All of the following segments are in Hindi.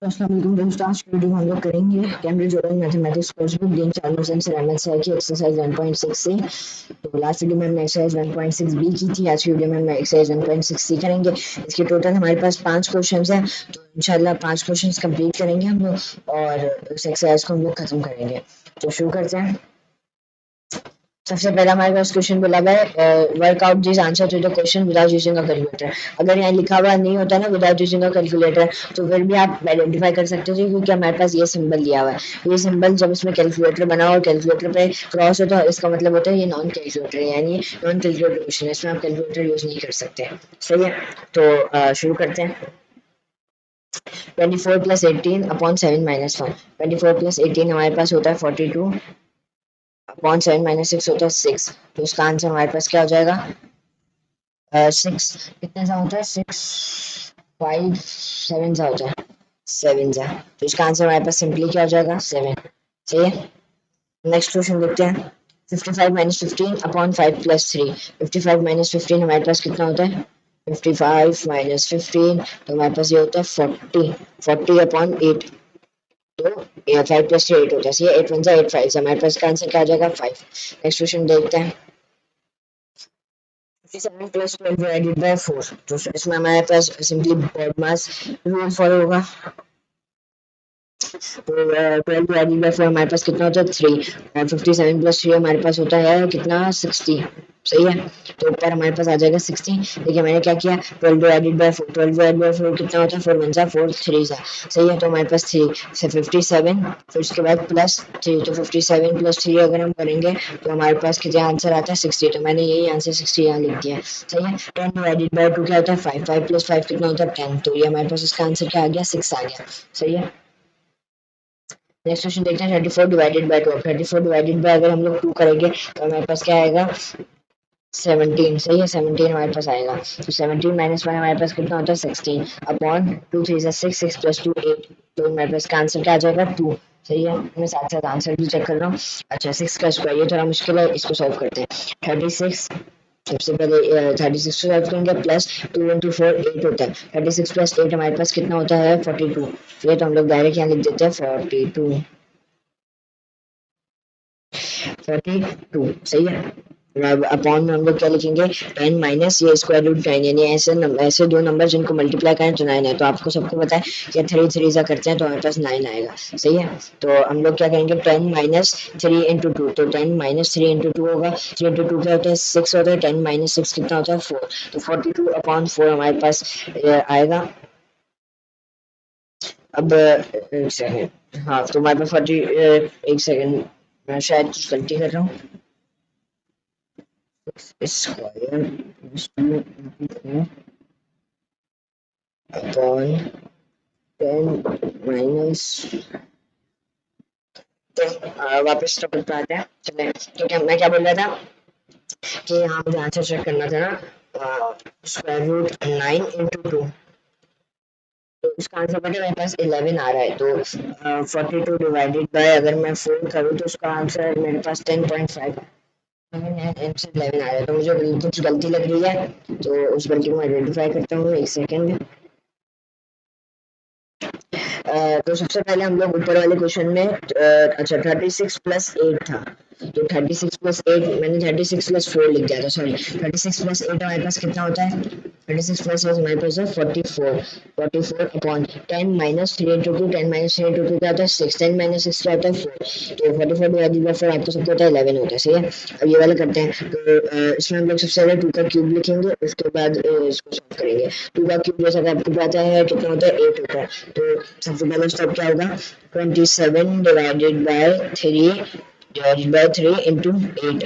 अस्सलाम वालेकुम दोस्तों, आज की वीडियो में हम लोग करेंगे Cambridge oral mathematics course book दिन चार्ल्स एंड सर एमएस की एक्सरसाइज 1.6 से। तो लास्ट वीडियो में हमने एक्सरसाइज 1.6 बी की थी। आज की वीडियो में हम एक्सरसाइज 1.6 सी करेंगे। इसके टोटल हमारे पास 5 क्वेश्चंस हैं, तो इंशाल्लाह 5 क्वेश्चंस कंप्लीट करेंगे हम लोग और इस एक्सरसाइज को हम लोग खत्म करेंगे। तो शुरू करते हैं। सबसे पहला हमारे पास क्वेश्चन बोला हुआ है work out this answer to the question without using a calculator. अगर यहाँ लिखा हुआ नहीं होता ना विदाउट यूजिंग अ कैलकुलेटर, तो फिर भी आप आइडेंटिफाई कर सकते थे क्योंकि हमारे पास ये सिंबल दिया हुआ है। ये सिंबल जब इसमें कैलकुलेटर बना हो और कैलकुलेटर पे क्रॉस हो तो इसका मतलब होता है ये नॉन कैलकुलेटर, यानी नॉन कैलकुलेटर क्वेश्चन है, इसमें आप कैलकुलेटर यूज नहीं कर सकते। सही है, तो शुरू करते हैं। 24 प्लस 18 अपॉन 7 माइनस 1। 24 प्लस 18 हमारे पास होता है 42 अपॉन 7 माइनस 6 होता है 6। तो इसका आंसर हमारे पास क्या हो जाएगा? 6 कितने सा होता है? 6 5 7 सा होता है, 7 सा। तो इसका आंसर हमारे पास सिंपली क्या हो जाएगा? 7। सही है, नेक्स्ट क्वेश्चन देखते हैं। 55 माइनस 15 अपॉन 5 प्लस 3। 55 माइनस 15 हमारे पास कितना होता है? 55 माइनस 15 तो हमारे पास ये होता है 40। 40 अपॉन 8 तो 5 प्लस 3 8 होता है। 8 1 जा 8 5 हमारे पास का आंसर क्या आ जाएगा? 5। नेक्स्ट क्वेश्चन देखते हैं। 57 प्लस 12 डिवाइडेड बाय 4। तो इसमें हमारे पास सिंपली बॉड मास रूल फॉलो होगा। तो 12 डिवाइडेड बाय 4 हमारे पास कितना होता है? 3। और 57 प्लस 3 हमारे पास होता है कितना? 60। सही है, तो ऊपर हमारे पास आ जाएगा 60। देखिए मैंने क्या किया, 12 डिवाइडेड बाय 4। 12 डिवाइडेड बाय 4 कितना होता है? 4 1 जा 4 3 जा। सही है, तो हमारे पास 3 से 57 फिर उसके बाद प्लस 3। तो 57 प्लस 3 अगर हम करेंगे तो हमारे पास कितना आंसर आता है? 60। तो मैंने यही आंसर 60 यहाँ लिख दिया। सही है, 10 डिवाइडेड बाय 2 क्या होता है? 5। 5 प्लस 5 कितना होता है? 10। तो ये हमारे पास इसका आंसर क्या आ गया? 6 आ गया। सही है, नेक्स्ट क्वेश्चन देखते हैं। 34 डिवाइडेड बाय 12। 34 डिवाइडेड बाय अगर हम लोग 2 करेंगे तो हमारे पास क्या आएगा? 17। सही है, 17 हमारे पास आएगा। तो 17 माइनस 1 हमारे पास कितना होता है? 16 अपॉन 2 3 जा 6 6 प्लस 2 8। तो हमारे पास का आंसर क्या आ जाएगा? 2। सही है, मैं साथ साथ आंसर भी चेक कर रहा हूँ। अच्छा, 6 का स्क्वायर ये थोड़ा मुश्किल है, इसको सॉल्व करते हैं। 36 सबसे पहले 36 को सॉल्व करेंगे, प्लस 2 इंटू 4 8 होता है। 36 प्लस 8 हमारे पास कितना होता है? 42। ये तो हम लोग डायरेक्ट यहाँ लिख देते हैं 42। 42 सही है। अब अपॉन में हम लोग क्या लिखेंगे? 10 माइनस ये स्क्वायर रूट 9, यानी ऐसे दो नंबर जिनको मल्टीप्लाई करें तो 9 है। तो आपको सबको पता है कि 3 3 जा करते हैं तो हमारे पास 9 आएगा। सही है, तो हम लोग क्या करेंगे? 10 माइनस 3 इंटू 2। तो 10 माइनस 3 इंटू 2 होगा। 3 इंटू 2 क्या होता है? 6 होता है। 10 माइनस 6 कितना होता है? 4। तो 42 अपॉन 4 हमारे पास आएगा। अब एक सेकेंड, हाँ तो हमारे पास 40 एक सेकेंड, मैं शायद कुछ गलती कर रहा हूँ। Square upon 10 minus 10। वापस टॉपिक पे आते हैं। चले, तो क्या मैं क्या बोल रहा था कि यहाँ मुझे आंसर चेक करना था ना, स्क्वायर रूट 9 इंटू 2। तो इसका आंसर पता है मेरे पास 11 आ रहा है। तो 42 डिवाइडेड बाय अगर मैं 4 करूँ तो उसका आंसर मेरे पास 10.5 11 आ रहा है। तो मुझे कुछ गलती लग रही है, तो उस गलती को आइडेंटिफाई करता हूँ। एक सेकेंड। तो सबसे पहले हम लोग ऊपर वाले क्वेश्चन में अच्छा 36 प्लस 8 था। तो 36 प्लस 8 मैंने 36 प्लस 4 लिख दिया था, सॉरी। 36 प्लस 8 हमारे पास कितना होता है? 36 प्लस 8 हमारे पास है 44। 44 upon 10 minus 3 into 2। 10 minus 3 into 2 क्या होता है? 6। 10 माइनस 6 क्या होता है? 4। तो 44 डिवाइडेड बाय 4 आपको सबको होता है 11 होता है। सही है, अब ये वाला करते हैं। तो इसमें हम लोग सबसे पहले 2 का क्यूब लिखेंगे, उसके बाद इसको सॉल्व करेंगे। 2 का क्यूब जैसा कि आपको पता है कितना होता है? 8 होता है। तो सबसे पहले स्टेप क्या होगा? 27 डिवाइडेड बाय 3 इंटू 8।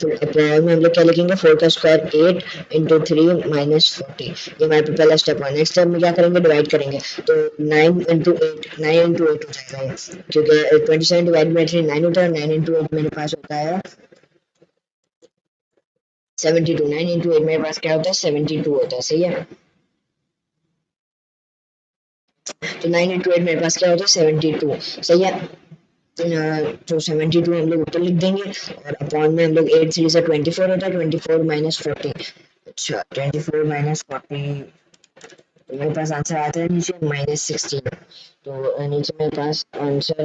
तो अपॉन में हम लोग क्या लिखेंगे? 4 का स्क्वायर 8 इंटू 3 माइनस 40। ये हमारे पे पहला स्टेप हुआ। नेक्स्ट स्टेप में क्या करेंगे? डिवाइड करेंगे। तो 9 इंटू 8 9 इंटू 8 हो जाएगा ये, क्योंकि 27 डिवाइड बाई 3 9 होता है। 9 इंटू 8 मेरे पास होता है 72। 9 इंटू 8 मेरे पास क्या होता है? 72 होता है। सही है, तो 9 इंटू 8 मेरे पास क्या होता है? 72। सही है, तो 72 हम लोग ऊपर लिख देंगे और अपॉन में हम लोग 8 3 से 24 होता है। 24 माइनस 40। अच्छा, 24 माइनस 40 मेरे पास आंसर आता है नीचे -16। तो नीचे मेरे पास आंसर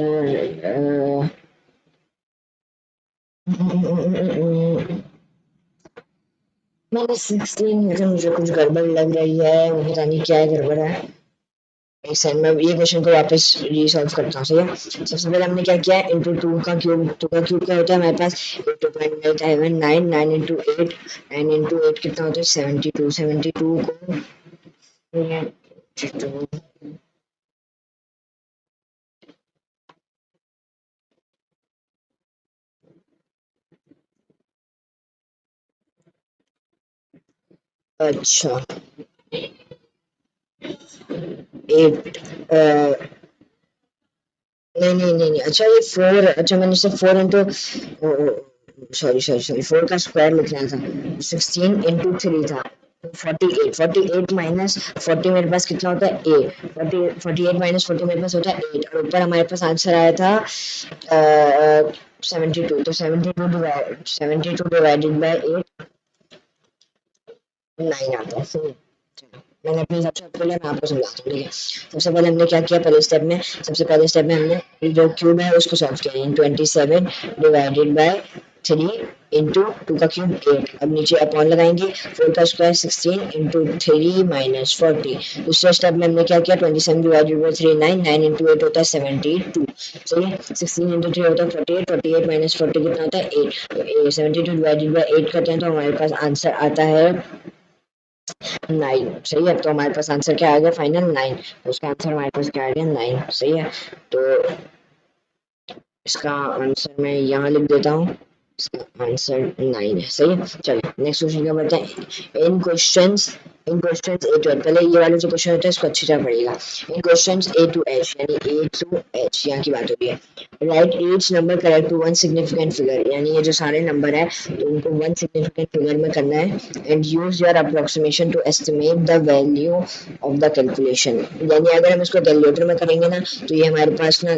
-16। मुझे कुछ गड़बड़ लग रही है, मुझे पता नहीं क्या गड़बड़ है। एक सेकंड में ये क्वेश्चन को वापस रीसॉल्व करता हूँ। सही है, सबसे पहले हमने क्या किया है, इंटू टू का क्यूब क्या होता है हमारे पास 8.9, 9 इंटू 8, 9 इंटू 8 कितना होता है 72। 72 को अच्छा 8 नहीं, अच्छा ये 4, अच्छा मैंने इसे 4 इंटू सॉरी 4 का स्क्वायर लिखना था। 16 इंटू 3 था 48। 48 माइनस 40 मेरे पास कितना होता है 8। 48 माइनस 40 मेरे पास होता है 8, और ऊपर हमारे पास आंसर आया था 72। तो 72 डिवाइडेड बाय 8 9 आता है। सही, मैंने अपने हिसाब से आपको लिया, मैं आपको समझाता हूँ। ठीक है, सबसे पहले हमने क्या किया, सबसे पहले स्टेप में हमने जो क्यूब है उसको सॉल्व किया। 27 डिवाइडेड बाय 3 इंटू 2 का क्यूब 8। अब नीचे अपॉन लगाएंगे, 4 का स्क्वायर 16 इंटू 3 माइनस 40। दूसरे स्टेप में हमने क्या किया, 27 डिवाइडेड बाय 3 9, 9 इंटू 8 होता है 72। सही है, 16 इंटू 3 होता है 48, 48 माइनस 40 कितना होता है 8। तो 72 डिवाइडेड बाय 8 करते हैं तो हमारे पास आंसर आता है 9। सही है, तो हमारे पास आंसर क्या आ गया फाइनल 9। तो उसका आंसर हमारे पास क्या आ गया 9। सही है, तो इसका आंसर मैं यहाँ लिख देता हूँ, इसका आंसर 9 है। सही है, चलिए नेक्स्ट क्वेश्चन क्या बढ़ते हैं। इन क्वेश्चंस ए टू एच, पहले ये वाला जो क्वेश्चन होता है इसको अच्छी तरह पढ़िएगा। इन क्वेश्चंस ए टू एच, यानी ए टू एच यहाँ की बात हो रही है। Write each number correct to one significant figure, यानी ये जो सारे नंबर है तो उनको वन सिग्निफिकेंट फिगर में करना है। And use your approximation to estimate the value of the calculation, यानी अगर हम इसको कैलकुलेटर में करेंगे ना तो ये हमारे पास ना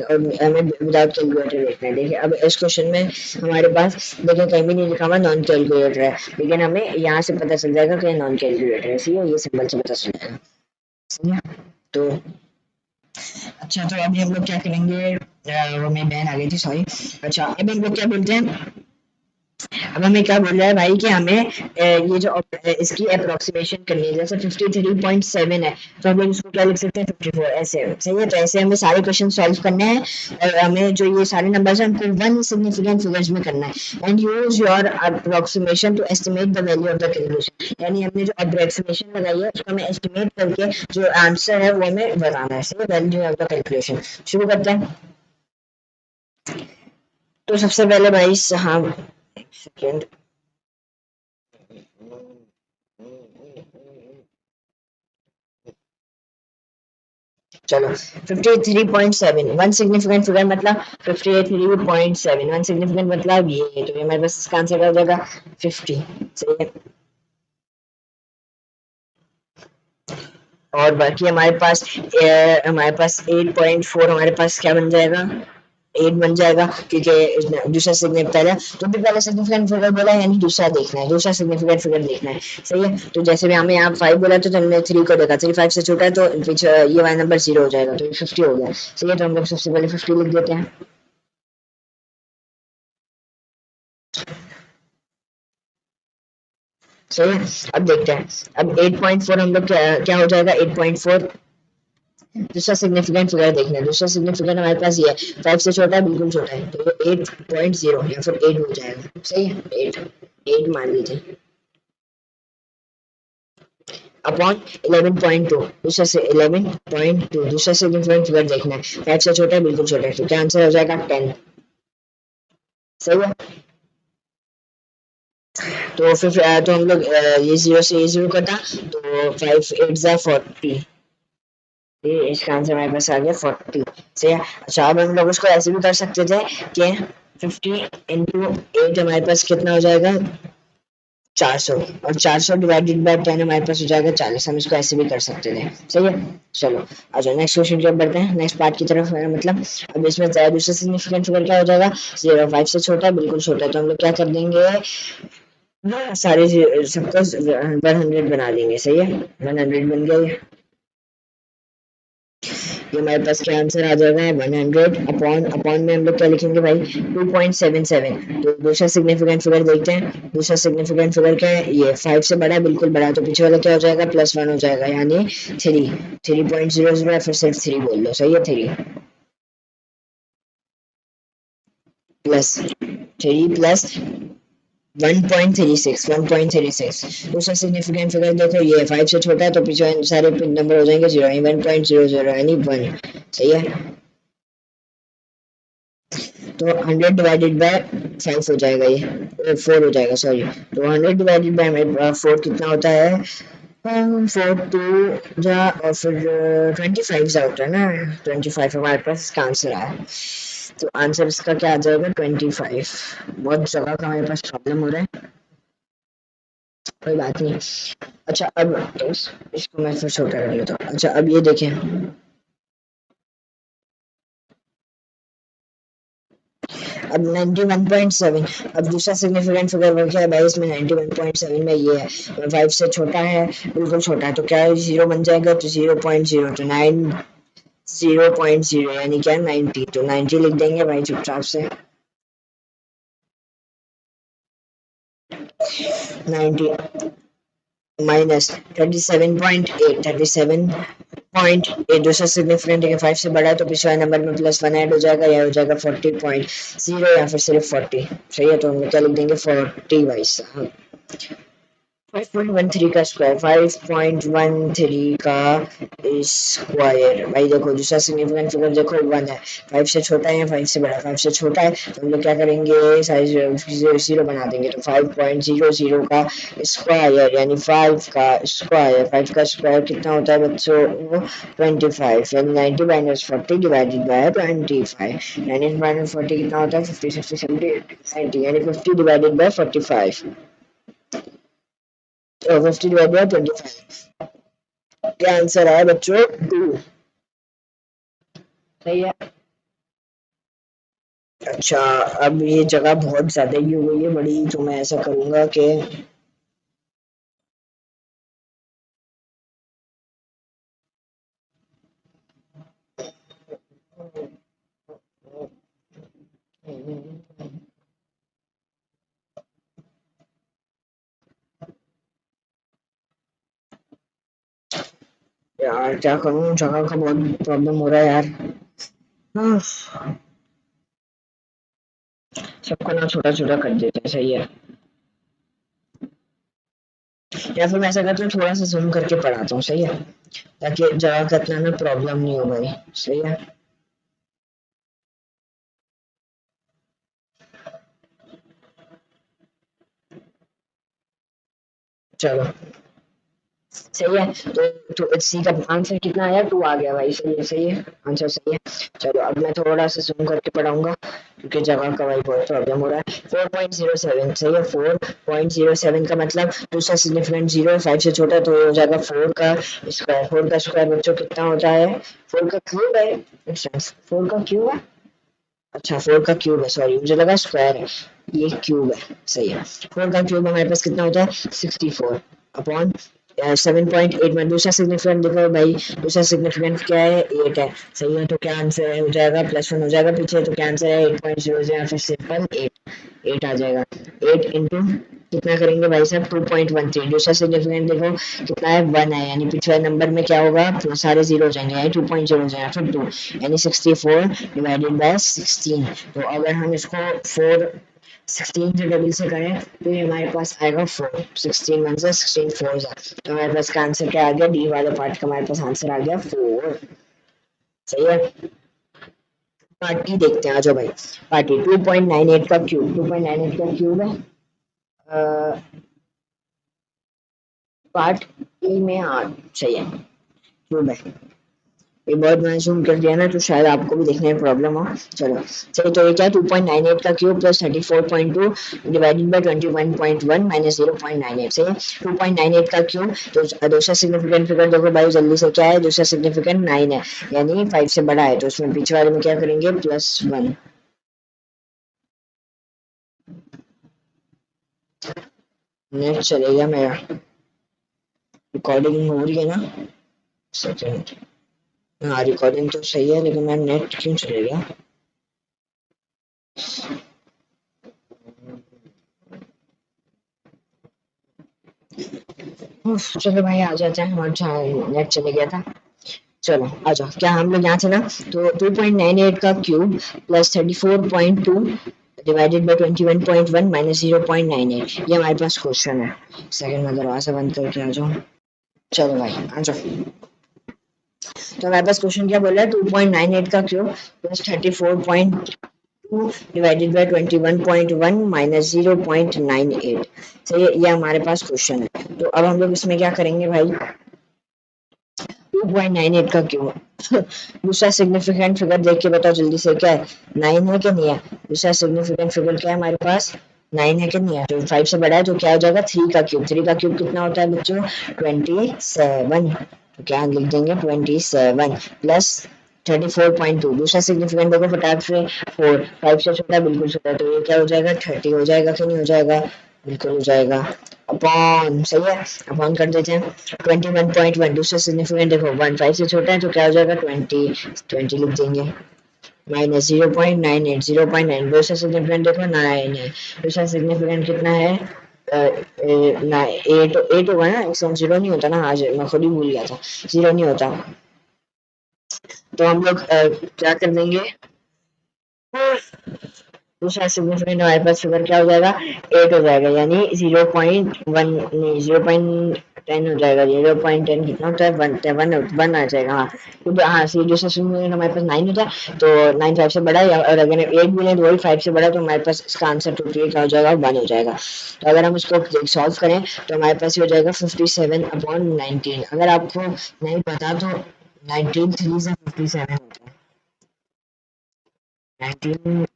हमें विदाउट कैलकुलेटर देखना है। देखिए अब इस क्वेश्चन में हमारे पास देखिए कहीं भी नहीं लिखा हुआ नॉन कैलकुलेटर है, लेकिन हमें यहाँ से पता चल जाएगा कि नॉन कैलकुलेटर है। सही है, ये सिंबल से पता चल जाएगा। सही है, तो अच्छा, तो अभी हम लोग क्या करेंगे, वो मेरी बहन आ गई थी, सॉरी। अच्छा अब हम लोग क्या बोलते हैं, अब हमें क्या बोल रहा है भाई कि हमें ये जो इसकी अप्रोक्सीमेशन करनी है। जैसे 53.7 है तो हम लोग इसको क्या लिख सकते हैं 54 ऐसे। सही है, तो ऐसे हमें सारे क्वेश्चन सॉल्व करने हैं और हमें जो ये सारे नंबर्स हैं उनको वन सिग्निफिकेंट फिगर्स में करना है। And use your approximation to estimate the value of the calculation, यानी हमने जो अप्रोक्सीमेशन लगाई है उसको हमें एस्टिमेट करके जो आंसर है वो हमें बताना है। सही है, वैल्यू ऑफ द कैलकुलेशन शुरू करते हैं। तो सबसे पहले भाई हाँ, एक सेकेंड, चलो 53.7 वन सिग्निफिकेंट फिगर मतलब 53.7 वन सिग्निफिकेंट मतलब ये, तो ये हमारे पास इसका आंसर हो जाएगा 50। सही है, और बाकी हमारे पास 8.4 हमारे पास क्या बन जाएगा 8 बन जाएगा, क्योंकि दूसरा सिग्निफिकेंट पहले तो भी पहले सिग्निफिकेंट फिगर बोला है, यानी दूसरा देखना है, दूसरा सिग्निफिकेंट फिगर देखना है। सही है, तो जैसे भी हमें यहाँ 5 बोला तो हमने 3 को देखा, 3 5 से छोटा है तो पीछे ये वाला नंबर 0 हो जाएगा, तो 50 हो गया। सही है, तो हम लोग सबसे पहले 50 लिख देते हैं। सही है, अब देखते हैं, अब 8.4 हम लोग क्या हो जाएगा 8.4, दूसरा सिग्निफिकेंट फिगर देखना है। दूसरा सिग्निफिकेंट हमारे पास ये है 5 से छोटा है, बिल्कुल छोटा है, तो ये 8.0 या फिर 8 हो जाएगा। सही है, 8 मान लीजिए अपॉन 11.2, दूसरा से 11.2 दूसरा सिग्निफिकेंट फिगर देखना है। 5 से छोटा है, बिल्कुल छोटा है, तो क्या आंसर हो जाएगा 10। सही है, तो फिर तो हम लोग ये 0 से ये 0 कटा, तो 5 8 जा 40, ये इसका आंसर हमारे पास आ गया 40। सही है, अच्छा अब हम लोग उसको ऐसे भी कर सकते थे कि 50 इंटू 8 हमारे पास कितना हो जाएगा 400, और 400 डिवाइडेड बाय 10 हमारे पास हो जाएगा 40। हम इसको ऐसे भी कर सकते थे। सही है, चलो आ जाओ नेक्स्ट क्वेश्चन की ओर बढ़ते हैं, नेक्स्ट पार्ट की तरफ। मतलब अब इसमें दूसरा सिग्निफिकेंट फिगर क्या हो जाएगा 0, 5 से छोटा है, बिल्कुल छोटा है, तो हम लोग क्या कर देंगे, हाँ सारे सबको 100 बना देंगे। सही है, 100 बन गया ये। ये हमारे पास क्या आंसर आ जाएगा 100 अपॉन अपॉन में हम लोग क्या लिखेंगे भाई 2.77। तो दूसरा सिग्निफिकेंट फिगर देखते हैं। दूसरा सिग्निफिकेंट फिगर क्या है, ये 5 से बड़ा है, बिल्कुल बड़ा है, तो पीछे वाला क्या हो जाएगा +1 हो जाएगा, यानी 3.00 है, फिर सिर्फ 3 बोल दो, सही है, 3 प्लस 3 प्लस 1.36 दूसरा सिग्निफिकेंट फिगर देखो, ये 5 से छोटा है, तो पीछे सारे नंबर हो जाएंगे 0, 1.00 यानी 1, सही है। तो 100 डिवाइडेड बाय 5 हो जाएगा, ये 4 हो जाएगा, सॉरी। तो 100 डिवाइडेड बाय हमारे 4 कितना होता है, 4 2 जा और फिर 25 जा होता है ना, 25 हमारे पास इसका आंसर आया। तो आंसर इसका क्या आ जाएगा 25। बहुत जगह का हमारे पास प्रॉब्लम हो रहा है, कोई बात नहीं। अच्छा अब इसको मैं फिर छोटा कर लेता हूँ। अच्छा अब ये देखें, अब 91.7। अब दूसरा सिग्निफिकेंट फिगर वो क्या है भाई, इसमें 91.7 में ये है 5 से छोटा है, बिल्कुल छोटा है, तो क्या है 0 बन जाएगा, तो 0.0 तो 9 0.0 यानी क्या 90, तो 90 लिख देंगे भाई चुपचाप से। 90 माइनस 37.8, 37.8 दूसरा सिग्निफिकेंट है, 5 से बड़ा है, तो पिछला नंबर में +1 ऐड हो जाएगा, यह हो जाएगा 40.0 या फिर सिर्फ 40, सही है। तो हम क्या लिख देंगे 40 भाई साहब। 5.13 का स्क्वायर, 5.13 का स्क्वायर, भाई देखो दूसरा सिग्निफिकेंट फिगर देखो 1 है, 5 से छोटा है या 5 से बड़ा है, 5 से छोटा है, तो हम लोग क्या करेंगे साइज 0 बना देंगे, तो 5.00 का स्क्वायर यानी 5 का स्क्वायर, 5 का स्क्वायर कितना होता है बच्चों 25, यानी 90 माइनस 40 डिवाइडेड बाय 25, 90 माइनस 40 कितना होता है 50 60 70 80 90, यानी 50 डिवाइडेड बाय 45, 50 डिवाइड बाय 25, क्या आंसर आया बच्चों 2, सही है। अच्छा अब ये जगह बहुत ज्यादा ही हो गई है बड़ी, तो मैं ऐसा करूंगा कि यार क्या करूं, जगह का बहुत प्रॉब्लम हो रहा है यार। हाँ, सबको ना छोटा छोटा कर देते हैं, सही है। या फिर मैं ऐसा करता हूँ थोड़ा सा जूम करके पढ़ाता हूँ, सही है, ताकि जगह का इतना ना प्रॉब्लम नहीं हो भाई, सही है। चलो सही है। तो सी का आंसर कितना आया 2 आ गया भाई, सही है, सही है, आंसर सही है। चलो अब मैं थोड़ा सा जूम करके पढ़ाऊंगा, क्योंकि जगह का भाई बहुत प्रॉब्लम हो रहा है। 4.07 सही है, 4.07 का मतलब दूसरा सिग्निफिकेंट 0 है, 5 से छोटा है, तो ये हो जाएगा 4 का स्क्वायर। 4 का स्क्वायर बच्चों कितना होता है, 4 का क्यूब है, 4 का क्यूब है, अच्छा 4 का क्यूब है, सॉरी मुझे लगा स्क्वायर है, ये क्यूब है, सही है। 4 का क्यूब हमारे पास कितना होता है 64 अपॉन 7.8 में दूसरा सिग्निफिकेंट देखो भाई, दूसरा सिग्निफिकेंट क्या है 8 है, सही है। तो क्या आंसर हो जाएगा +1 हो जाएगा पीछे, तो क्या आंसर है 8.00 या फिर सिंपल 8 आ जाएगा। 8 इंटू कितना करेंगे भाई साहब 2.13, दूसरा सिग्निफिकेंट देखो कितना है 1 है, यानी पिछले नंबर में क्या होगा सारे 0 हो जाएंगे, यानी 2.0 हो जाएगा फिर 2, यानी 64 डिवाइडेड बाय 16। तो अगर हम इसको 16 से डबल से करें तो ये हमारे पास आएगा 4, 16 वन से 16 4 जा, तो हमारे पास का आंसर क्या आ गया, डी वाले पार्ट का हमारे पास आंसर आ गया 4, सही है। पार्ट ई देखते हैं, आ जाओ भाई। पार्ट ई 2.98 का क्यूब, 2.98 का क्यूब है, पार्ट ई में, हाँ सही है, क्यूब है। ये बहुत मैंने जूम कर दिया ना, तो शायद आपको भी देखने में प्रॉब्लम हो। चलो चलो, तो ये क्या 2.98 का cube plus 34.2 divided by 21.1 minus 0.98 से 2.98 का क्यूब। तो दूसरा सिग्निफिकेंट फिगर देखो भाई जल्दी से, क्या है दूसरा सिग्निफिकेंट 9 है, यानी 5 से बड़ा है, तो उसमें पीछे वाले में क्या करेंगे +1। नेट चलेगा मेरा, रिकॉर्डिंग हो रही है ना, सेकेंड हाँ रिकॉर्डिंग तो सही है लेकिन मैं नेट क्यों चले गया। चलो भाई आ जाते हैं, हमारा नेट चले गया था। चलो आ जाओ, क्या हम लोग यहाँ थे ना, तो 2.98 का cube plus 34.2 divided by 21.1 minus 0.98, ये हमारे पास क्वेश्चन है। सेकंड में दरवाजा बंद करके आ जाओ। चलो भाई आ जाओ, तो हमारे पास क्वेश्चन क्या बोल रहा है, 2.98 का cube plus 34.2 divided by 21.1 minus 0.98। सही है, ये हमारे पास क्वेश्चन है। तो अब हम लोग इसमें क्या करेंगे भाई, 2.98 का क्यूब दूसरा सिग्निफिकेंट फिगर देख के बताओ जल्दी से, क्या है 9 है कि नहीं है। दूसरा सिग्निफिकेंट फिगर क्या है हमारे पास, 9 है कि नहीं है। तो 5 से बड़ा है तो क्या हो जाएगा 3 का क्यूब। 3 का क्यूब कितना होता है बच्चों, 27। तो क्या लिख देंगे 27 प्लस 34.2। दूसरा सिग्निफिकेंट देखो फटाक से, 4 5 से छोटा बिल्कुल छोटा, तो ये क्या हो जाएगा 30 हो जाएगा कि नहीं हो जाएगा, बिल्कुल हो जाएगा। अपॉन, सही है, अपॉन कर देते हैं 21.1। दूसरा सिग्निफिकेंट देखो 1 5 से छोटा है तो क्या हो जाएगा 20 लिख देंगे माइनस 0.98 0.9। दूसरा सिग्निफिकेंट देखो 9 है। दूसरा सिग्निफिकेंट कितना है, एट एट होगा ना, इसमें जीरो नहीं होता ना, आज मैं खुद ही भूल गया था, जीरो नहीं होता। तो हम लोग क्या कर देंगे, दूसरा सिग्निफिकेंट हमारे पास फिगर क्या हो जाएगा 8 हो जाएगा, यानी 0.1 नहीं 0.10 हो जाएगा। 0.10 कितना होता है, वन आ जाएगा। हाँ क्योंकि हाँ सी दूसरा सिग्निफिकेंट हमारे पास 9 होता है, तो 9 5 से बड़ा है, और अगर 8 भी नहीं तो वही 5 से बड़ा, तो हमारे पास इसका आंसर टोटली क्या हो जाएगा 1 हो जाएगा। तो अगर हम इसको सॉल्व करें तो हमारे पास ये हो जाएगा 57/19। अगर आपको नहीं पता तो 19 3 से 57 होता है, 19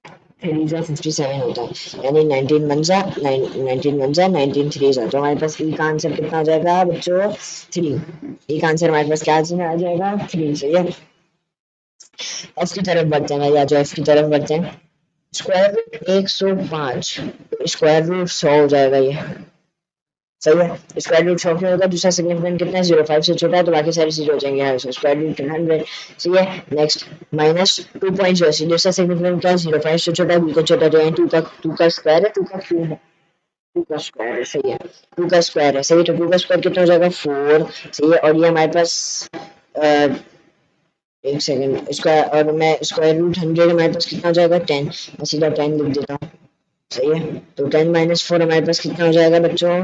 थ्री जा 57 होता है, यानी 19 बन जा 19 बन जा 19 थ्री जा। तो हमारे पास ई का आंसर कितना आ जाएगा बच्चों 3। ई का आंसर हमारे पास क्या आ जाएगा 3। सही है, एफ की तरफ बढ़ते हैं, या जो एफ की तरफ बढ़ते हैं, स्क्वायर रूट 105 स्क्वायर रूट 100 हो जाएगा ये। सही है, स्क्वायर रूट 100 क्यों होगा, दूसरा सिग्निफिकेंट कितना है 0.5 से छोटा है, तो बाकी सारी चीजें हो जाएंगे स्क्वायर रूट 100। सही है, नेक्स्ट माइनस 2.0, दूसरा सिग्निफिकेंट क्या है 0.5 से छोटा है, बिल्कुल छोटा, तो यहाँ 2 का स्क्वायर है, 2 का क्यूब है, 2 का स्क्वायर है। सही है, 2 का स्क्वायर है। सही है, तो 2 का स्क्वायर कितना हो जाएगा 4। सही है, और ये हमारे पास एक सेकंड, स्क्वायर, और मैं स्क्वायर रूट 100 हमारे पास कितना हो जाएगा 10, मैं सीधा 10 लिख देता हूँ। सही है, तो 10 - 4 हमारे पास कितना हो जाएगा बच्चों,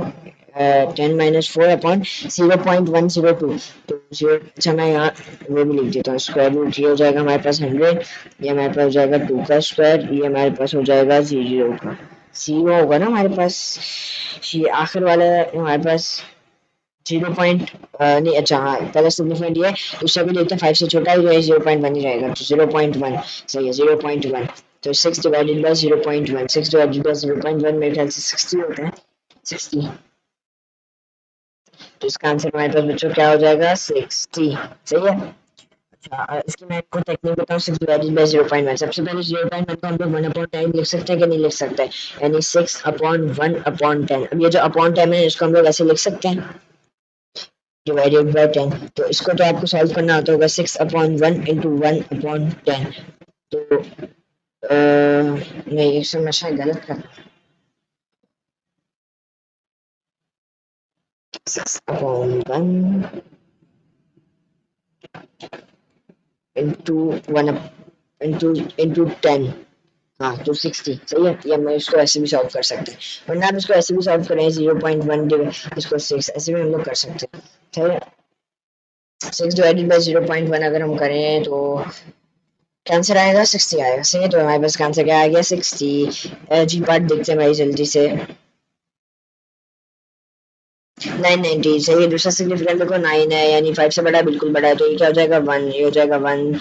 10 - 4 अपॉन 0.102। तो जीरो, अच्छा मैं यहाँ वो भी लिख देता हूँ, स्क्वायर रूट ये हो जाएगा हमारे पास 100, ये हमारे पास हो जाएगा 2 का स्क्वायर, ये हमारे पास हो जाएगा 0 का, 0 होगा ना हमारे पास, ये आखिर वाला हमारे पास 0. नहीं, अच्छा हाँ पहला सिग्निफिकेंट ये है, दूसरा भी देखते हैं 5 से छोटा है, जो है 0.1 ही रहेगा, तो 0.1। सही है 0.1, तो 6 डिवाइडेड बाई 0.1, 6 डिवाइडेड बाई 0.1 मेरे ख्याल से 60 होता है, 60। तो इसका आंसर हमारे पास बच्चों क्या हो जाएगा 60। सही है, अच्छा इसकी मैं आपको टेक्निक बताऊँ, 6 डिवाइडेड बाई 0.1। सबसे पहले 0.1 को हम लोग 1/10 लिख सकते हैं कि नहीं लिख सकते, यानी 6/1/10। अब ये जो अपॉन 10 है इसको हम लोग ऐसे लिख सकते हैं डिवाइडेड बाई 10। तो इसको तो आपको सॉल्व करना होता होगा 6/1 इंटू 1/10। तो नहीं इसमें मैं शायद गलत कर, 6/1 इंटू 1 इंटू 10, हाँ तो 60। सही है, या मैं इसको ऐसे भी सॉल्व कर सकते हैं, वरना आप इसको ऐसे भी सॉल्व करें 0.1 इसको 6 ऐसे भी हम लोग कर सकते हैं। ठीक है, 6 डिवाइडेड बाई 0.1 अगर हम करें तो आंसर आएगा 60 आएगा। सही है, तो हमारे पास आंसर क्या आ गया 60। जी पार्ट देखते हैं भाई जल्दी से, 990। सही है, दूसरा सिग्निफिकेंट देखो 9 है, यानी 5 से बड़ा बिल्कुल बड़ा है, तो ये क्या हो जाएगा 1, ये हो जाएगा 1,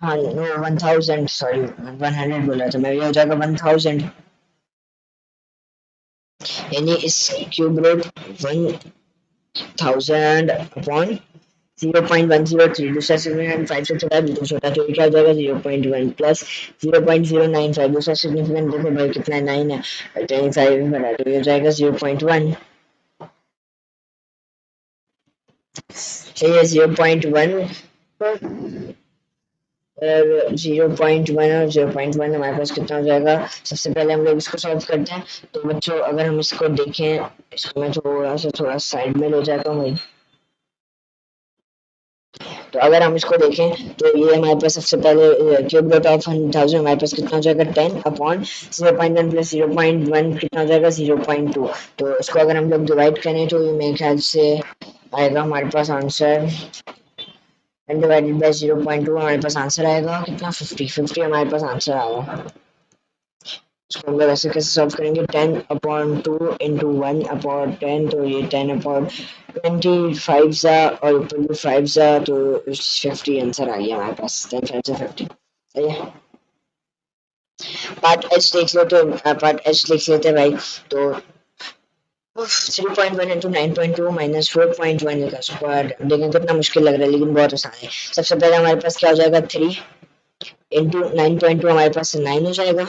हाँ नो 1000, सॉरी 100 बोला था मैं, ये हो जाएगा 1000, यानी इस क्यूब रूट 1000 अपॉन 0.103। दूसरा सिग्निफिकेंट 5 से छोटा है, बिल्कुल छोटा, तो ये क्या हो जाएगा 0.1 प्लस 0.095। दूसरा सिग्निफिकेंट देखो भाई कितना है 9 है, 25 बड़ा है, तो ये हो जाएगा 0.1। चाहिए 0.1 0.1 और 0.1 हमारे पास कितना हो जाएगा। सबसे पहले हम लोग इसको सॉल्व करते हैं। तो बच्चों अगर हम इसको देखें, इसको मैं थोड़ा साइड में ले जाता हूँ। तो अगर हम इसको देखें तो ये हमारे पास सबसे पहले क्यूब रूट ऑफ 1000 हमारे पास कितना हो जाएगा 10 अपॉन 0.1 प्लस 0.1 कितना हो जाएगा 0.2। तो इसको अगर हम लोग डिवाइड करें तो ये मेरे ख्याल से आएगा हमारे पास आंसर 10 डिवाइडेड बाय 0.2 हमारे पास आंसर आएगा कितना 50 हमारे पास आंसर आएगा। इसको हम लोग ऐसे कैसे सॉल्व करेंगे 10 अपॉन 2 इंटू 1 अपॉन 10 तो ये 10 अपॉन 25 सा और ऊपर भी 5 सा तो 50 आंसर आ गया हमारे पास 10 5 से 50 सही है। पार्ट एच देख लो तो पार्ट एच लिख लेते हैं भाई। तो 3.1 इंटू 9.2 माइनस 4.1 का स्क्वायर देखिए कितना मुश्किल लग रहा है लेकिन बहुत आसान है। सबसे पहले हमारे पास क्या हो जाएगा 3 इंटू 9.2 हमारे पास 9 हो जाएगा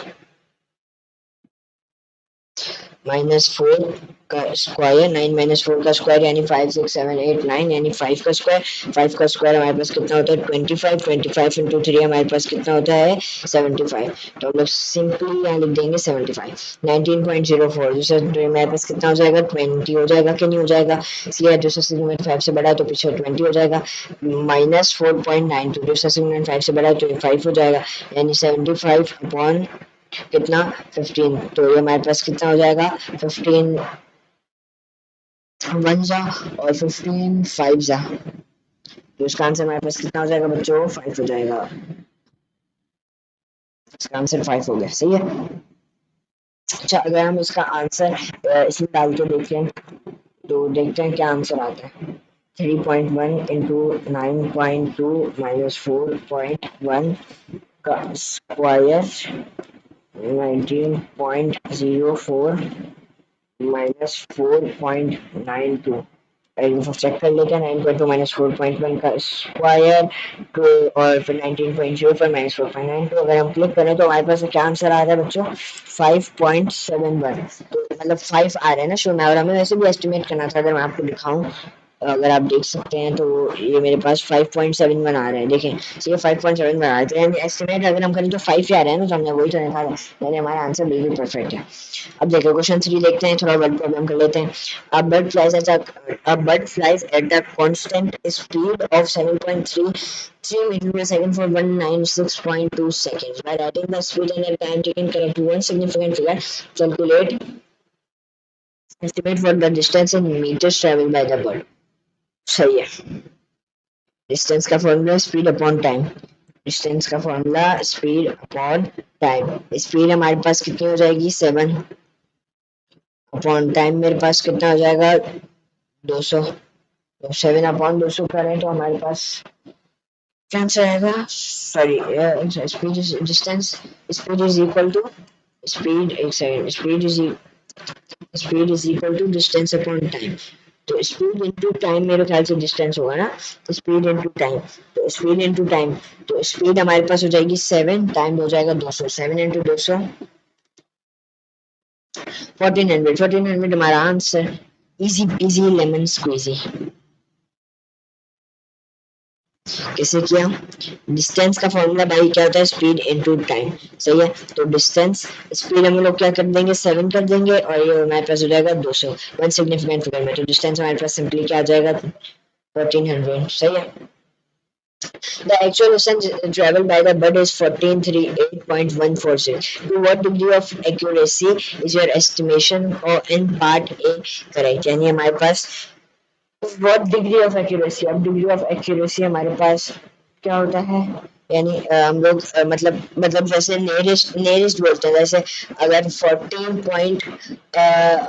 माइनस 4 का स्क्वायर 9 माइनस 4 का स्क्वायर यानी 5 6 7 8 9 यानी 5 का स्क्वायर 5 का स्क्वायर हमारे पास कितना होता है 25 25 इंटू 3 हमारे पास कितना होता है 75। तो हम लोग सिंपली यहाँ लिख देंगे 75 19.04 दूसरा हमारे पास कितना हो जाएगा 20 हो जाएगा कि नहीं हो जाएगा इसलिए दूसरा सेगमेंट 5 से बड़ा है तो पीछे 20 हो जाएगा माइनस 4.92 दूसरा सेगमेंट 5 से बड़ा है 25 हो जाएगा यानी 75 अपॉन कितना 15। तो ये हमारे पास कितना हो जाएगा 15 वन जा और 15 5 जा तो इसका आंसर हमारे पास कितना हो जाएगा बच्चों 5 हो जाएगा। इसका आंसर 5 हो गया सही है। अच्छा अगर हम इसका आंसर इसमें डाल के देखें तो देखते हैं क्या आंसर आता है 3.1 इंटू 9.2 माइनस 4.1 का स्क्वायर 19.04 माइनस 4.92 चेक कर लेते हैं 9.2 माइनस 4.1 का स्क्वायर तो और फिर 19.04 माइनस 4.92 अगर हम क्लिक करें तो हमारे पास क्या आंसर आ रहा है बच्चों 5.71। तो मतलब 5 आ रहा है ना शो में और हमें वैसे भी एस्टिमेट करना था अगर मैं आपको दिखाऊं अगर आप देख सकते हैं तो ये मेरे पास 5.71 आ रहा है देखें तो ये 5.71 आ रहा है तो यानी एस्टिमेट अगर हम करें तो 5 ही आ रहा है ना तो हमने वही तो लिखा है यानी हमारा आंसर बिल्कुल परफेक्ट है। अब देखो क्वेश्चन 3 देखते हैं थोड़ा वर्ड प्रॉब्लम कर लेते हैं। a bird flies at a constant speed of 7.33 meters per second for 196.2 seconds. By writing the speed and the time taken correct to one significant figure, calculate estimate for the distance in meters traveled by the bird. सही है। डिस्टेंस का formula speed upon time distance का formula speed upon time speed हमारे पास कितनी हो जाएगी 7 अपॉन टाइम मेरे पास कितना हो जाएगा 200 तो 7 अपॉन 200 करें तो हमारे पास क्या आंसर आएगा sorry speed is distance speed is equal to speed एक second speed is equal to distance upon time. तो स्पीड इनटू टाइम मेरे ख्याल से डिस्टेंस होगा ना तो स्पीड इनटू टाइम तो स्पीड इनटू टाइम तो स्पीड हमारे पास हो जाएगी 7 टाइम हो जाएगा 200 7 इंटू 200 1400 हमारा answer easy easy lemon squeezy कैसे किया डिस्टेंस का फॉर्मूला भाई क्या होता है स्पीड इनटू टाइम सही है। तो डिस्टेंस स्पीड हम लोग क्या कर देंगे 7 कर देंगे और ये हमारे पास हो जाएगा 200 वन सिग्निफिकेंट फिगर में तो डिस्टेंस हमारे पास सिंपली क्या आ जाएगा 1400 सही है। The actual distance traveled by the bird is 1438.146. To what degree of accuracy is your estimation or in part A correct? यानी हमारे पास what degree of accuracy अब degree of accuracy हमारे पास क्या होता है यानी हम लोग मतलब जैसे नेरेस्ट बोलते हैं जैसे अगर 14 पॉइंट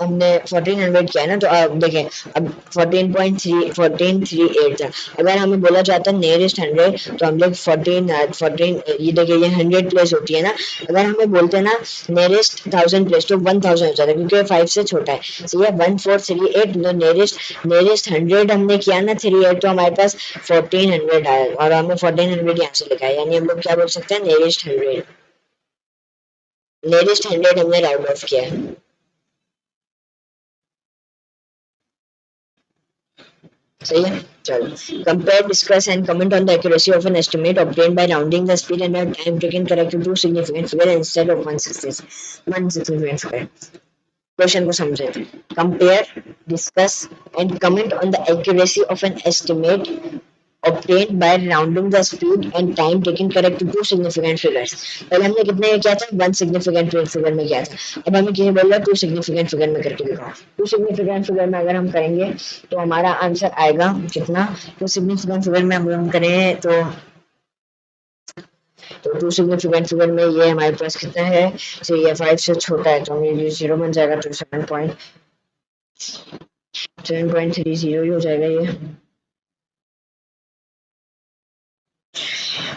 हमने 1400 किया ना तो देखें अब 14.3 था अगर हमें बोला जाता है नियरेस्ट 100 तो हम लोग 14 ये देखिए ये 100 प्लेस होती है ना अगर हमें बोलते हैं ना नियरेस्ट 1000 प्लेस तो 1000 हो जाता है क्योंकि 5 से छोटा है सो ये 1438 तो नियरेस्ट 100 हमने किया ना 38 तो हमारे पास 1400 आया और हमें 1400 यहाँ से लिखा है यानी हम लोग क्या बोल सकते हैं नियरेस्ट 100 हमने राउंड ऑफ किया है। सही है। चलो, compare, discuss and comment on the accuracy of an estimate obtained by rounding the speed and the time taken correct to two significant figure instead of one significant figure. Question को समझे। Compare, discuss and comment on the accuracy of an estimate obtained by rounding the speed and time taken correct to two significant figures। पहले हमने कितने में किया था, वन सिग्निफिकेंट फिगर में किया था। अब हमें किसी बोल रहा है टू सिग्निफिकेंट फिगर में करके दिखाओ। टू सिग्निफिकेंट फिगर में अगर हम करेंगे तो हमारा आंसर आएगा कितना। टू सिग्निफिकेंट फिगर में हम करें तो टू सिग्निफिकेंट फिगर में ये हमारे पास कितना है, तो ये 5 से छोटा है तो हमें 0 बन जाएगा, तो 7.30 हो जाएगा ये।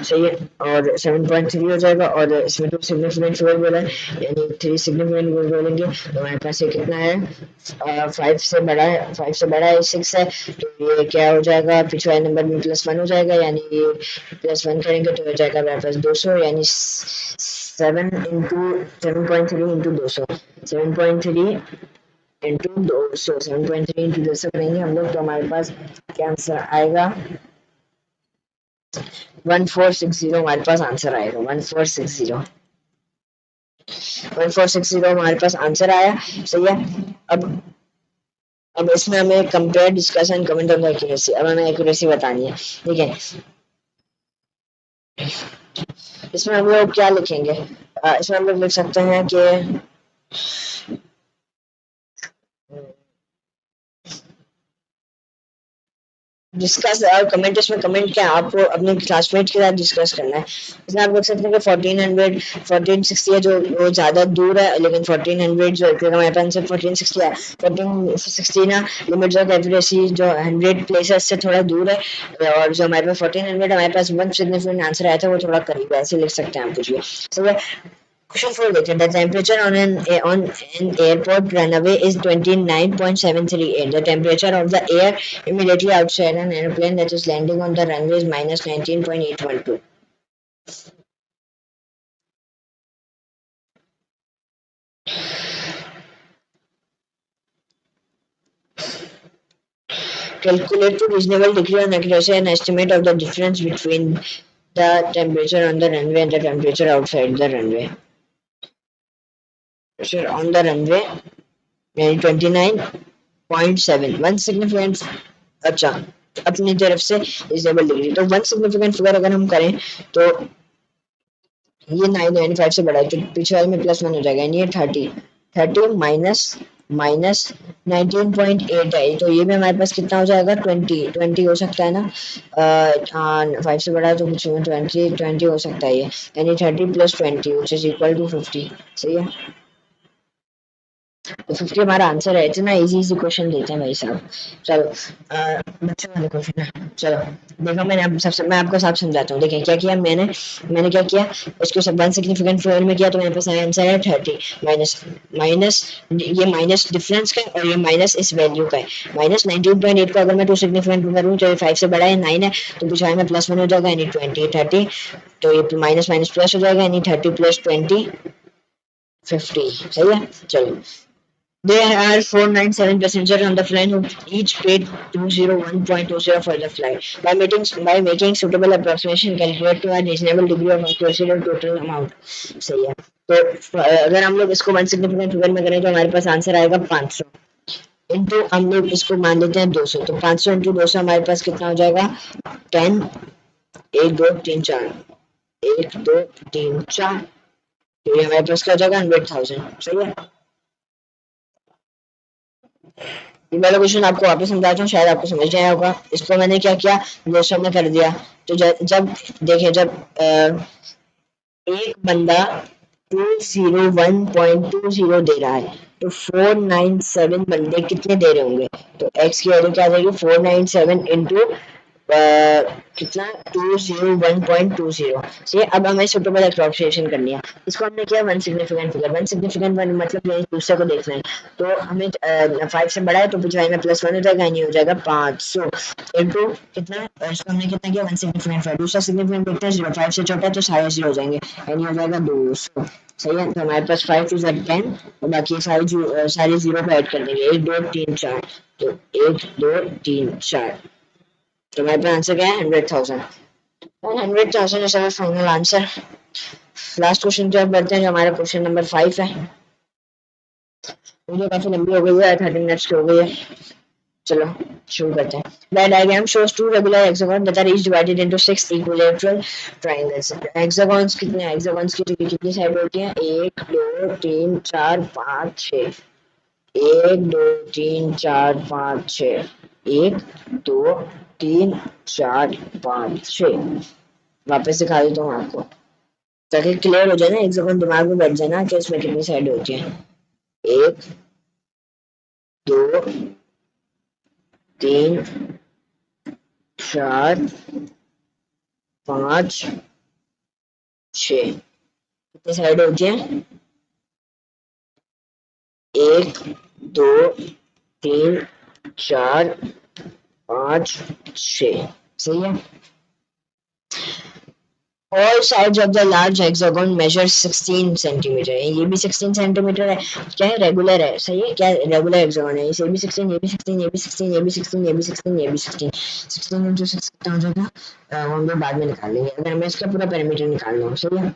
सही है, और 7.3 हो जाएगा। और इसमें टू सिग्निफिकेंट फिगर बोला है, यानी थ्री सिग्निफिकेंट फिगर बोलेंगे तो हमारे पास ये कितना है, 5 से बड़ा है, 5 से बड़ा है 6 है, तो ये क्या हो जाएगा, पिछले नंबर में +1 हो जाएगा, यानी ये +1 करेंगे तो हो जाएगा हमारे पास 200, यानी 7 इंटू 7.3 इंटू 200, 7.3 इंटू 200, 7.3 इंटू 200 करेंगे हम लोग तो हमारे पास क्या आंसर आएगा, 1460 हमारे पास आंसर आएगा। 1460 हमारे पास आंसर आया। सही है। अब इसमें हमें compare, discuss and comment on the accuracy. अब हमें एक्यूरेसी बतानी है, ठीक है। इसमें हम लोग क्या लिखेंगे, इसमें हम लोग लिख सकते हैं कि डिस्कस और कमेंट। इसमें कमेंट क्या, आपको अपने क्लासमेट के साथ डिस्कस करना है। इसमें आप देख सकते हैं कि 1460 है, जो वो ज़्यादा दूर है, लेकिन 1400 जो हमारे पास 1460 है, 1460 ना लिमिट ऑफ एक्यूरेसी जो 100 प्लेसेस से थोड़ा दूर है, और जो हमारे पास 1400 हमारे पास वन सिग्निफिकेंट आंसर आया था वो थोड़ा करीब है, ऐसे लिख सकते हैं आप कुछ भी। सही है। Question 4 देखते हैं। The temperature on an airport runway is 29.738. The temperature of the air immediately outside an airplane that is landing on the runway is minus 19.812. Calculate to reasonable degree on accuracy an estimate of the difference between the temperature on the runway and the temperature outside the runway. Temperature on the runway यानी 29.7 वन सिग्निफिकेंट, अच्छा अपनी तरफ से रिजनेबल डिग्री, तो वन सिग्निफिकेंट फिगर अगर हम करें तो ये 995 से बड़ा है, तो पीछे वाले में +1 हो जाएगा, यानी ये 30 माइनस 19.8 है, तो ये भी हमारे पास कितना हो जाएगा, 20 हो सकता है ना। 5 से बड़ा है तो कुछ 20 हो सकता है ये, यानी 30 + 20 विच इज इक्वल टू 50। सही है, तो 50 हमारा आंसर है। इतना इजी क्वेश्चन देते हैं भाई साहब। चलो बच्चों वाले क्वेश्चन है। चलो देखो, मैं आपको साफ समझाता हूँ। देखिए क्या किया मैंने क्या किया, इसको सब वन सिग्निफिकेंट फिगर में किया, तो मेरे पास आंसर है 30 माइनस ये माइनस डिफरेंस का और ये माइनस इस वैल्यू का है। माइनस 19.8 को अगर मैं टू सिग्निफिकेंट करूँ तो ये 5 से बड़ा है, 9 है, तो पिछवाड़े में +1 हो जाएगा, यानी 30, तो ये माइनस माइनस प्लस हो जाएगा, यानी 30 + 20 50। सही है। चलो, there are 497 passengers on the flight who each paid 201.20 for the flight. By making suitable approximation, calculate to a reasonable degree of accuracy the total amount. सही है। तो अगर हम लोग इसको वन सिग्निफिकेंट फिगर में करें तो हमारे पास आंसर आएगा 500 इंटू, हम लोग इसको मान लेते हैं 200, तो 500 इंटू 200 हमारे पास कितना हो जाएगा, 10 1 2 3 4 1 2 3 4, तो ये हमारे पास क्या हो जाएगा 100,000। सही है। ये वाला क्वेश्चन आपको वापस समझाता हूँ, शायद आपको समझ आया होगा। इसको मैंने क्या किया, 200 में कर दिया, तो जब देखिए जब एक बंदा 201.20 दे रहा है तो 497 बंदे कितने दे रहे होंगे, तो x की वैल्यू क्या आ जाएगी, 497 इंटू कितना 201.20। सही है। अब हमें सुटेबल एप्रोक्सीमेशन करनी है। इसको हमने किया one significant figure. One significant मतलब ये दूसरे को देखना है, तो हमें 5 से बड़ा है तो पिछवाई में +1 हो जाएगा, यानी हो जाएगा 500 इंटू कितना, इसको हमने कितना किया वन सिग्निफिकेंट फिगर। दूसरा सिग्निफिकेंट देखते हैं 0, 5 से छोटा है तो सारे 0 हो जाएंगे, यानी हो जाएगा 200। सही है। तो हमारे पास 5 × 10 और बाकी सारे 0 को ऐड कर देंगे, 1 2 3 4, तो 1 2 3 4, तो हमारे पास आंसर क्या है 100,000। 100,000 is our final answer. Last question की ओर बढ़ते हैं जो हमारा क्वेश्चन नंबर 5 है। वीडियो काफी लंबी हो गई है, 30 मिनट्स की हो गई है। चलो शुरू करते हैं। The diagram shows two regular hexagons that are each divided into 6 equilateral triangles. Hexagons कितने hexagons की कितनी साइड होती हैं? 1 2 3 4 5 6। 1 2 3 4 5 6। 1 2 3 4 5 6। वापस दिखा देता हूँ आपको ताकि क्लियर हो जाए ना, हेक्सागोन दिमाग में बैठ जाए ना कि इसमें कितनी साइड होती है। 1 2 3 4 5 6। कितनी साइड होती है? 1 2 3 4 5 6। सही है। All sides of the large hexagon measure 16 centimetre है। ये भी 16 सेंटीमीटर है। क्या है? रेगुलर है। सही है। क्या रेगुलर हेक्सागोन है? इसे भी 16, ये भी 16, ये भी 16, ये भी 16, ये भी 16, ये भी 16। 16 इंटू 6 कितना हो जाएगा? वो हम लोग बाद में निकाल लेंगे। अगर हमें इसका पूरा पैरामीटर निकालना हो। सही है।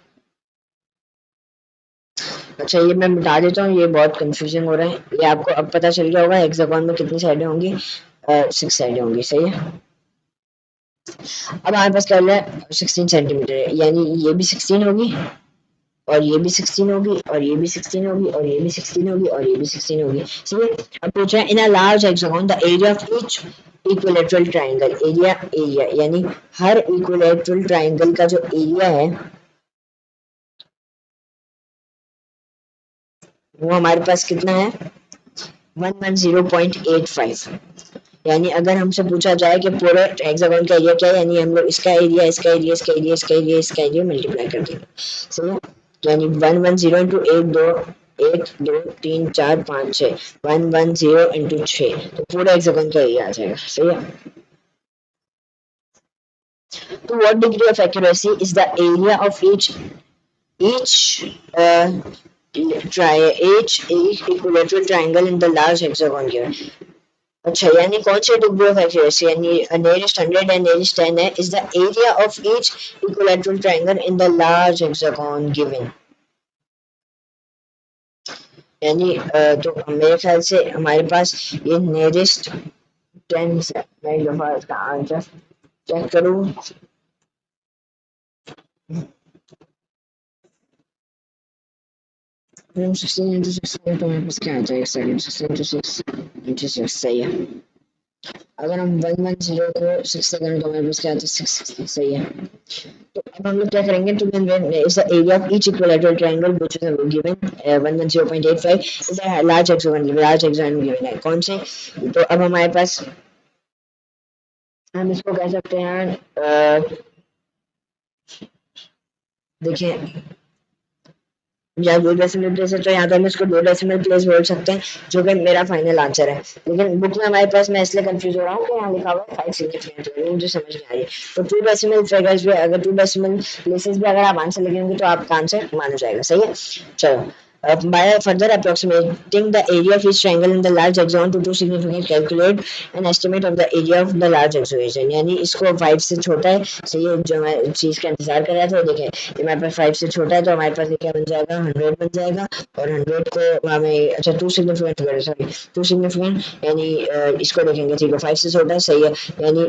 अच्छा ये मैं बता देता हूँ, ये बहुत कंफ्यूजिंग हो रहा है। ये आपको अब पता चल गया होगा हेक्सागोन में कितनी साइडें होंगी। 6 साइडें होंगी। सही है। अब हमारे पास क्या है? 16 सेंटीमीटर है, यानी ये भी 16 होगी और ये भी 16 होगी और ये भी 16 होगी और ये भी 16 होगी और ये भी 16 होगी। ठीक है। अब पूछ रहा है in a large hexagon the area of each equilateral triangle. Area यानी हर इक्विलेटरल ट्रायंगल का जो एरिया है वो हमारे पास कितना है? 110.85। यानी अगर हमसे पूछा जाए कि पूरे हेक्सागोन का एरिया क्या है, यानी हम लोग इसका एरिया इसका एरिया इसका एरिया इसका एरिया इसका एरिया मल्टीप्लाई कर देंगे। सही है। यानी 110 इंटू 1 2 3 4 5 6। 110 इंटू 6 तो पूरा हेक्सागोन का एरिया आ जाएगा। सही है। तो what degree of accuracy is the area of each uh, each equilateral triangle in the large hexagon here. अच्छा यानी कौन से डिग्री ऑफ एक्यूरेसी, यानी nearest 100 है nearest 10 है, is the area of each equilateral triangle in the large hexagon given। यानी तो मेरे ख्याल से हमारे पास ये nearest 10 है। मैं एक दफा इसका आंसर चेक करूँ। 16 into 6 तो हमारे पास क्या आ जाएगा? 16 into 6 into 6। सही है। अगर हम 110 को 6 से करें तो हमारे पास क्या आता है? 660। सही है। तो अब हम लोग क्या करेंगे? Two is the area of each equilateral triangle which is given 110.85 is the large hexagon given है। कौन से? तो अब हमारे पास हम इसको कह सकते हैं देखिए या 2 डेसिमल प्लेस है तो यहाँ तो हम इसको 2 डेसिमल प्लेस बोल सकते हैं जो कि मेरा फाइनल आंसर है। लेकिन बुक में हमारे पास मैं इसलिए कंफ्यूज हो रहा हूँ कि यहाँ लिखा हुआ है 5 सिग्निफिकेंट, मुझे समझ नहीं आ रही। तो 2 डेसिमल फिगर्स भी, अगर 2 डेसिमल प्लेसेस भी अगर आप आंसर लिखेंगे तो आपका आंसर माना जाएगा। सही है। चलो by further approximating the area of each triangle in the large hexagon to 2 significant, calculate an estimate of the area of the large hexagon। यानी इसको 5 से छोटा है। सही है। जो मैं चीज का इंतजार कर रहा था देखें ये हमारे पास 5 से छोटा है तो हमारे पास क्या बन जाएगा? 100 बन जाएगा। और 100 को हमें अच्छा 2 सिग्निफिकेंट सॉरी 2 सिग्निफिकेंट यानी इसको देखेंगे। ठीक है 5 से छोटा है। सही है। यानी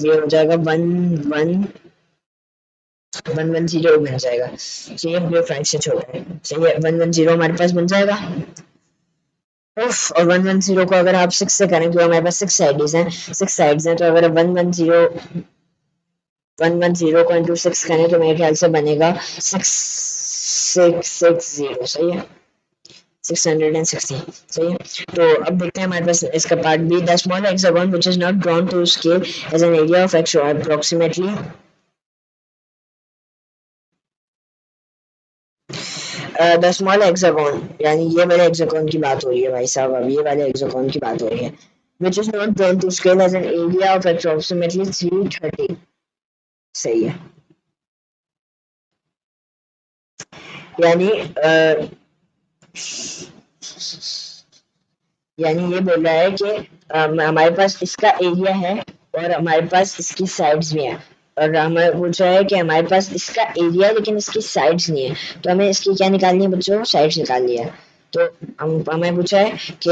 ये हो जाएगा 110 बन जाएगा। सही है। जो 5 से छोटा है। सही है। 110 हमारे पास बन जाएगा। और 110 को अगर आप 6 से करें तो हमारे पास 6 साइड्स हैं। 6 साइड्स हैं तो अगर 110 को इंटू 6 करें तो मेरे ख्याल से बनेगा 6660। सही है। 660। सही है। तो अब देखते हैं हमारे पास इसका part B. The small hexagon which is not drawn to scale as an area of approximately the small hexagon, यानी ये वाले हेक्सागन की बात हो रही है भाई साहब। अब ये वाले हेक्सागन की बात हो रही है। which is not drawn to scale as an area of approximately 330। सही है। यानी यानी ये बोल रहा है कि हमारे पास इसका एरिया है और हमारे पास इसकी साइड्स भी हैं, और हमें पूछा है कि हमारे पास इसका एरिया है लेकिन इसकी साइड्स नहीं है, तो हमें इसकी क्या निकालनी है बच्चों, साइड्स निकालनी है। तो हमें पूछा है कि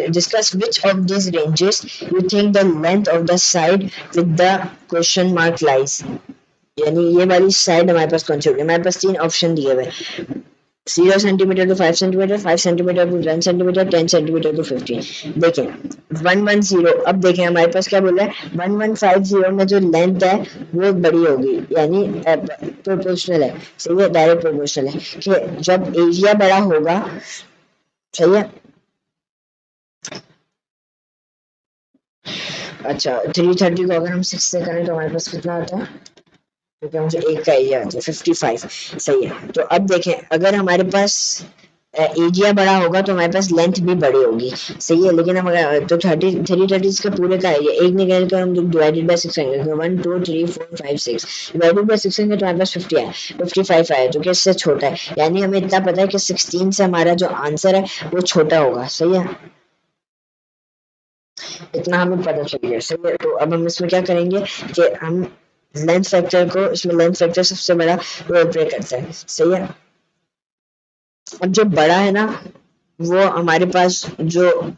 discuss which of this ranges you think the length of the side with the question mark lies, यानी ये वाली साइड हमारे पास कौन सी होगी। हमारे पास 3 ऑप्शन दिए हुए, 0 centimetre to 5 centimetre, 5 centimetre to 10 centimetre, 10 centimetre to 15। देखें 110, अब देखें हमारे पास क्या बोल रहा है, 1150 में जो लेंथ है वो बड़ी होगी, यानी प्रोपोर्शनल है, सही है, डायरेक्ट प्रोपोर्शनल है कि जब एरिया बड़ा होगा, सही है। अच्छा 330 को अगर हम 6 से करें तो हमारे पास कितना आता है, क्योंकि मुझे एक का एरिया आता है 55, सही है। तो अब देखें अगर हमारे पास एरिया बड़ा होगा तो हमारे पास लेंथ भी बड़ी होगी, सही है। लेकिन हम अगर तो 330 का पूरे का एरिया एक निकाल कर हम डिवाइडेड बाय 6 करेंगे, 1 2 3 4 5 6 डिवाइडेड बाय 6 करेंगे तो हमारे पास 50 है, 55 आया जो कि इससे छोटा है, यानी हमें इतना पता है कि 16 से हमारा जो आंसर है वो छोटा होगा, सही है, इतना हमें पता चल गया, सही है। तो अब हम इसमें क्या करेंगे कि हम लेंथ फैक्टर को, इसमें लेंथ फैक्टर सबसे बड़ा रोल प्ले करता है, सही है। अब जो बड़ा है ना वो हमारे पास जो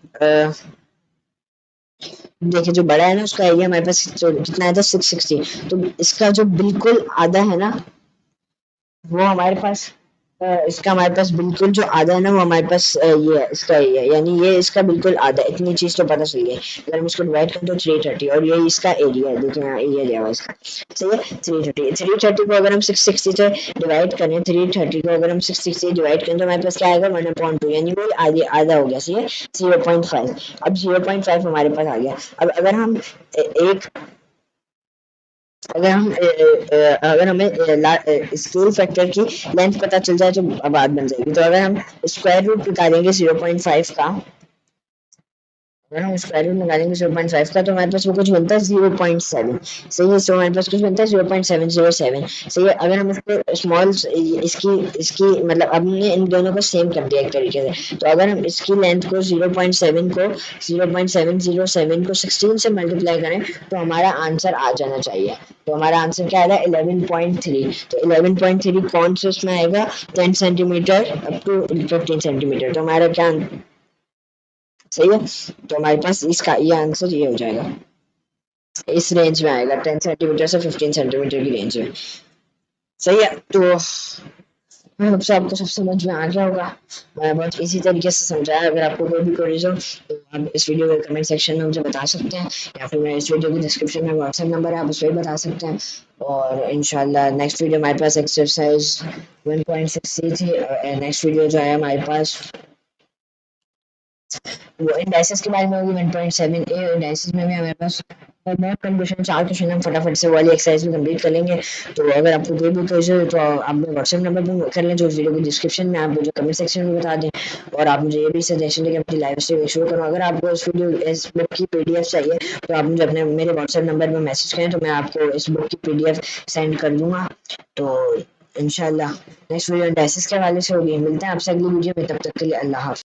देखिए जो बड़ा है ना उसका एरिया हमारे पास कितना है था 660, तो इसका जो बिल्कुल आधा है ना वो हमारे पास इसका हमारे पास बिल्कुल जो आधा है ना वो हमारे पास ये है इसका एरिया, यानी ये इसका बिल्कुल आधा, इतनी चीज तो पता चल गई। अगर हम इसको डिवाइड करें तो 330 और ये इसका एरिया है, देखिए यहाँ एरिया दिया हुआ है इसका, सही है। 330 को अगर हम 660 से डिवाइड करें, 330 को अगर हम 660 से डिवाइड करें तो हमारे पास क्या आएगा 1/2, यानी वो आधे आधा हो गया, सही है 0.5। अब 0.5 हमारे पास आ गया। अब अगर हम एक अगर हम अगर हमें स्केल फैक्टर की लेंथ पता चल जाए तो बात बन जाएगी। तो अगर हम स्क्वायर रूट निकालेंगे 0.5 का, अगर हम स्क्वायर रूट निकालेंगे 0.5 का तो हमारे पास वो कुछ बनता है 0.7, सही है। सो हमारे पास कुछ बनता है 0.707, सही है। अगर हम इसको स्मॉल इसकी इसकी मतलब हमने इन दोनों को सेम कर दिया एक तरीके से, तो अगर हम इसकी लेंथ को 0.7 को 16 से मल्टीप्लाई करें तो हमारा आंसर आ जाना चाहिए। तो हमारा आंसर क्या आएगा 11.3। तो 11.3 कौन से उसमें आएगा 10 सेंटीमीटर अप टू 15 सेंटीमीटर, तो हमारा क्या सही है। तो हमारे पास इसका ये आंसर ये हो जाएगा, इस रेंज में आएगा 10 सेंटीमीटर से 15 सेंटीमीटर की रेंज में, सही है। तो मैं होप से आपको सब समझ में आ गया होगा, मैं बहुत इसी तरीके से समझाया। अगर आपको कोई भी क्वेरीज हो तो आप इस वीडियो के कमेंट सेक्शन में मुझे बता सकते हैं, या फिर मैं इस वीडियो की डिस्क्रिप्शन में व्हाट्सएप नंबर है आप उस पर बता सकते हैं। और इंशाल्लाह नेक्स्ट वीडियो हमारे पास एक्सरसाइज 1.6 थी, नेक्स्ट वीडियो जो है हमारे पास वो इंडाइसिस के बारे में होगी 1.7 ए। इंडाइसिस में भी हमारे पास बहुत कम क्वेश्चन, 4 क्वेश्चन हम फटाफट से वाली एक्सरसाइज भी कंप्लीट कर लेंगे। तो अगर आपको कोई भी क्वेश्चन हो तो आप मेरे व्हाट्सएप नंबर पर कर लें जो वीडियो की डिस्क्रिप्शन में, आप मुझे कमेंट सेक्शन में बता दें। और आप मुझे ये भी सजेशन दें कि अपनी लाइव स्ट्रीम शुरू करूँ। अगर आपको इस बुक की पीडीएफ चाहिए तो आप मुझे अपने मेरे व्हाट्सएप नंबर पर मैसेज करें, तो मैं आपको इस बुक की पीडीएफ सेंड कर दूंगा। तो इंशाल्लाह नेक्स्ट वीडियो इंडाइसिस के हवाले से होगी। मिलते हैं आपसे अगली वीडियो में, तब तक के लिए अल्लाह हाफ़िज़।